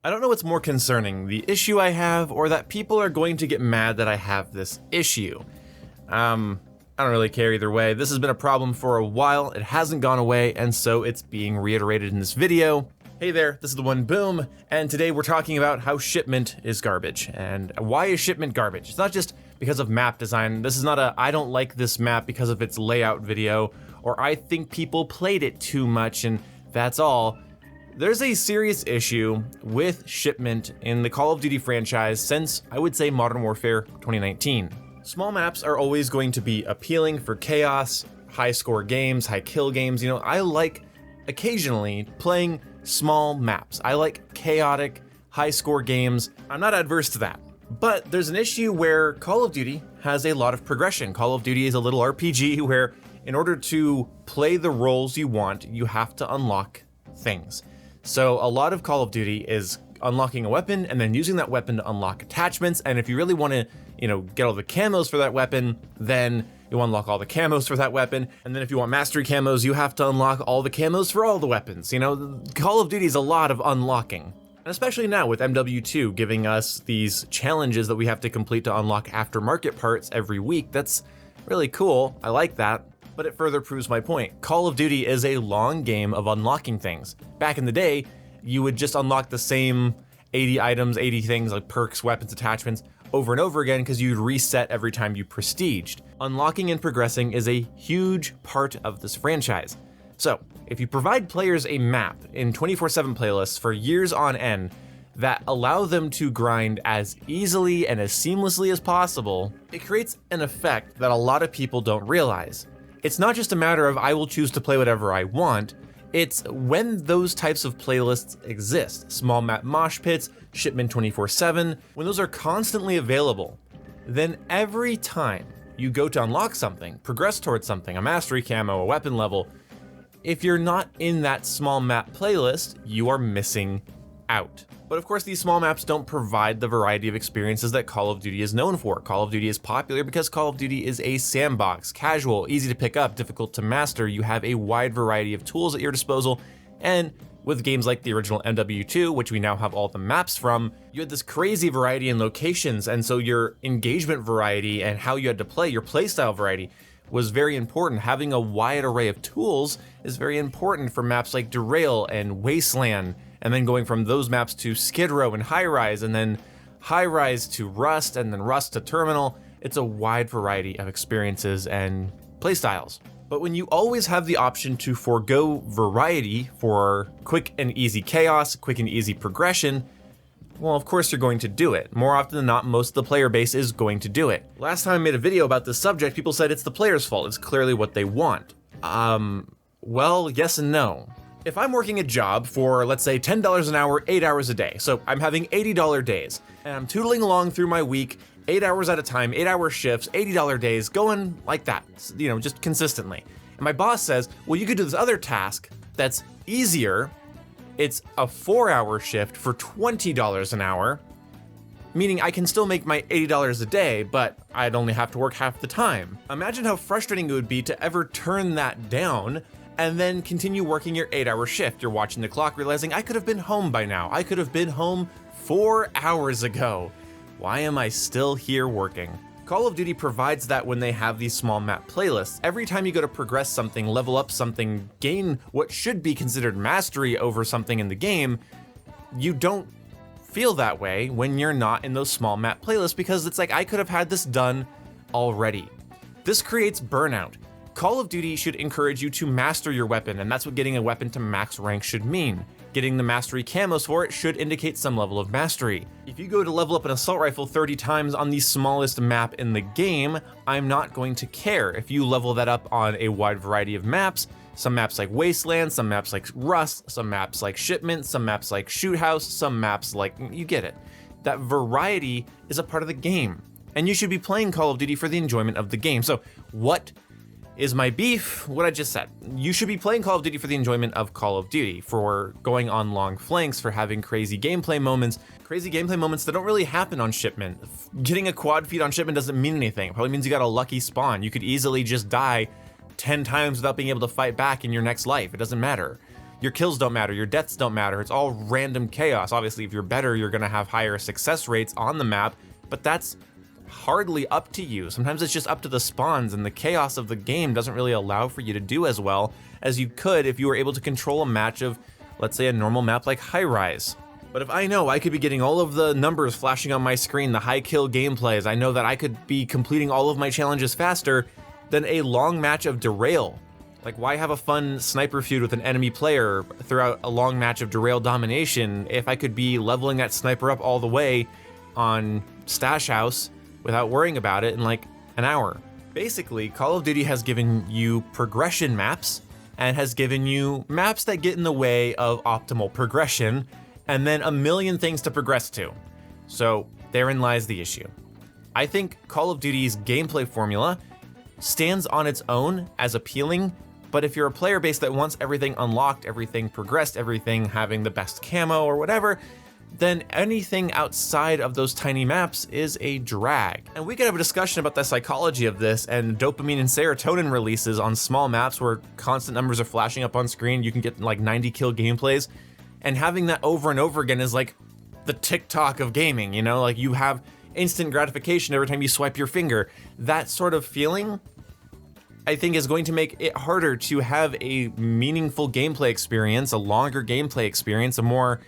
I don't know what's more concerning, the issue I have, or that people are going to get mad that I have this issue. I don't really care either way. This has been a problem for a while, it hasn't gone away, and so it's being reiterated in this video. Hey there, this is the one Boom, and today we're talking about how Shipment is garbage. And why is Shipment garbage? It's not just because of map design. This is not a I don't like this map because of its layout video, or I think people played it too much and that's all. There's a serious issue with Shipment in the Call of Duty franchise since, I would say, Modern Warfare 2019. Small maps are always going to be appealing for chaos, high score games, high kill games. You know, I like occasionally playing small maps. I like chaotic, high score games. I'm not adverse to that. But there's an issue where Call of Duty has a lot of progression. Call of Duty is a little RPG where in order to play the roles you want, you have to unlock things. So a lot of Call of Duty is unlocking a weapon and then using that weapon to unlock attachments. And if you really want to, get all the camos for that weapon, then you unlock all the camos for that weapon. And then if you want mastery camos, you have to unlock all the camos for all the weapons. Call of Duty is a lot of unlocking. And especially now with MW2 giving us these challenges that we have to complete to unlock aftermarket parts every week. That's really cool. I like that. But it further proves my point. Call of Duty is a long game of unlocking things. Back in the day, you would just unlock the same 80 items, 80 things like perks, weapons, attachments over and over again because you'd reset every time you prestiged. Unlocking and progressing is a huge part of this franchise. So, if you provide players a map in 24/7 playlists for years on end that allow them to grind as easily and as seamlessly as possible, it creates an effect that a lot of people don't realize. It's not just a matter of I will choose to play whatever I want, it's when those types of playlists exist, small map mosh pits, Shipment 24/7, when those are constantly available, then every time you go to unlock something, progress towards something, a mastery camo, a weapon level, if you're not in that small map playlist, you are missing out. But of course, these small maps don't provide the variety of experiences that Call of Duty is known for. Call of Duty is popular because Call of Duty is a sandbox, casual, easy to pick up, difficult to master. You have a wide variety of tools at your disposal, and with games like the original MW2, which we now have all the maps from, you had this crazy variety in locations, and so your engagement variety and how you had to play, your playstyle variety, was very important. Having a wide array of tools is very important for maps like Derail and Wasteland, and then going from those maps to Skid Row and High Rise, and then High Rise to Rust, and then Rust to Terminal. It's a wide variety of experiences and playstyles. But when you always have the option to forego variety for quick and easy chaos, quick and easy progression, well, of course you're going to do it. More often than not, most of the player base is going to do it. Last time I made a video about this subject, people said it's the player's fault. It's clearly what they want. Well, yes and no. If I'm working a job for, let's say, $10 an hour, 8 hours a day, so I'm having $80 days, and I'm tootling along through my week, 8 hours at a time, 8-hour shifts, $80 days, going like that, just consistently. And my boss says, well, you could do this other task that's easier. It's a 4-hour shift for $20 an hour, meaning I can still make my $80 a day, but I'd only have to work half the time. Imagine how frustrating it would be to ever turn that down and then continue working your 8-hour shift. You're watching the clock, realizing I could have been home by now. I could have been home 4 hours ago. Why am I still here working? Call of Duty provides that when they have these small map playlists. Every time you go to progress something, level up something, gain what should be considered mastery over something in the game, you don't feel that way when you're not in those small map playlists because it's like, I could have had this done already. This creates burnout. Call of Duty should encourage you to master your weapon, and that's what getting a weapon to max rank should mean. Getting the mastery camos for it should indicate some level of mastery. If you go to level up an assault rifle 30 times on the smallest map in the game, I'm not going to care. If you level that up on a wide variety of maps, some maps like Wasteland, some maps like Rust, some maps like Shipment, some maps like Shoot House, some maps like, you get it. That variety is a part of the game, and you should be playing Call of Duty for the enjoyment of the game. So what is my beef? What I just said. You should be playing Call of Duty for the enjoyment of Call of Duty, for going on long flanks, for having crazy gameplay moments that don't really happen on Shipment. Getting a quad feed on Shipment doesn't mean anything. It probably means you got a lucky spawn. You could easily just die 10 times without being able to fight back in your next life. It doesn't matter. your kills don't matter, your deaths don't matter, it's all random chaos. Obviously, if you're better, you're gonna have higher success rates on the map, but that's hardly up to you. Sometimes it's just up to the spawns, and the chaos of the game doesn't really allow for you to do as well as you could if you were able to control a match of, let's say, a normal map like High Rise. But if I know I could be getting all of the numbers flashing on my screen, the high kill gameplays, I know that I could be completing all of my challenges faster than a long match of Derail. Like, why have a fun sniper feud with an enemy player throughout a long match of Derail domination if I could be leveling that sniper up all the way on Stash House without worrying about it in like an hour? Basically, Call of Duty has given you progression maps and has given you maps that get in the way of optimal progression, and then a million things to progress to. So therein lies the issue. I think Call of Duty's gameplay formula stands on its own as appealing, but if you're a player base that wants everything unlocked, everything progressed, everything having the best camo or whatever, then anything outside of those tiny maps is a drag. And we could have a discussion about the psychology of this and dopamine and serotonin releases on small maps where constant numbers are flashing up on screen. You can get like 90 kill gameplays, and having that over and over again is like the TikTok of gaming, you know? Like, you have instant gratification every time you swipe your finger. That sort of feeling, I think, is going to make it harder to have a meaningful gameplay experience, a longer gameplay experience, a more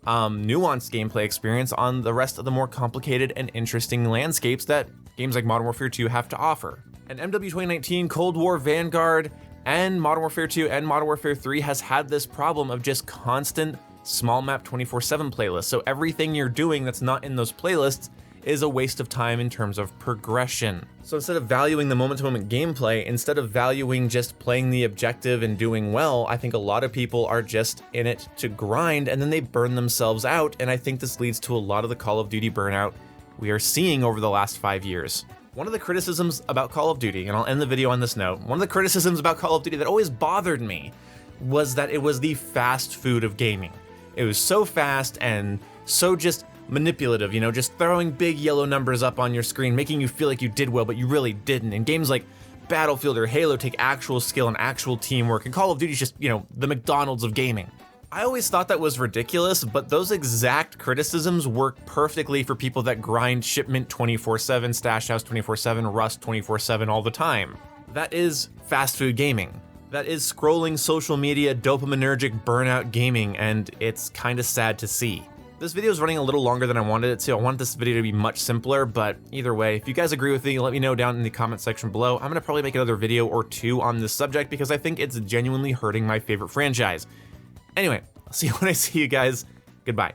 nuanced gameplay experience on the rest of the more complicated and interesting landscapes that games like Modern Warfare 2 have to offer. And MW 2019, Cold War, Vanguard, and Modern Warfare 2 and Modern Warfare 3 has had this problem of just constant small map 24/7 playlists. So everything you're doing that's not in those playlists is a waste of time in terms of progression. So instead of valuing the moment-to-moment gameplay, instead of valuing just playing the objective and doing well, I think a lot of people are just in it to grind, and then they burn themselves out, and I think this leads to a lot of the Call of Duty burnout we are seeing over the last 5 years. One of the criticisms about Call of Duty, and I'll end the video on this note, one of the criticisms about Call of Duty that always bothered me was that it was the fast food of gaming. It was so fast and so just manipulative, you know, just throwing big yellow numbers up on your screen, making you feel like you did well, but you really didn't. And games like Battlefield or Halo take actual skill and actual teamwork, and Call of Duty's just, you know, the McDonald's of gaming. I always thought that was ridiculous, but those exact criticisms work perfectly for people that grind Shipment 24/7, Stash House 24/7, Rust 24/7 all the time. That is fast food gaming. That is scrolling social media, dopaminergic burnout gaming, and it's kind of sad to see. This video is running a little longer than I wanted it to. I want this video to be much simpler, but either way, if you guys agree with me, let me know down in the comment section below. I'm gonna probably make another video or two on this subject because I think it's genuinely hurting my favorite franchise. Anyway, I'll see you when I see you guys. Goodbye.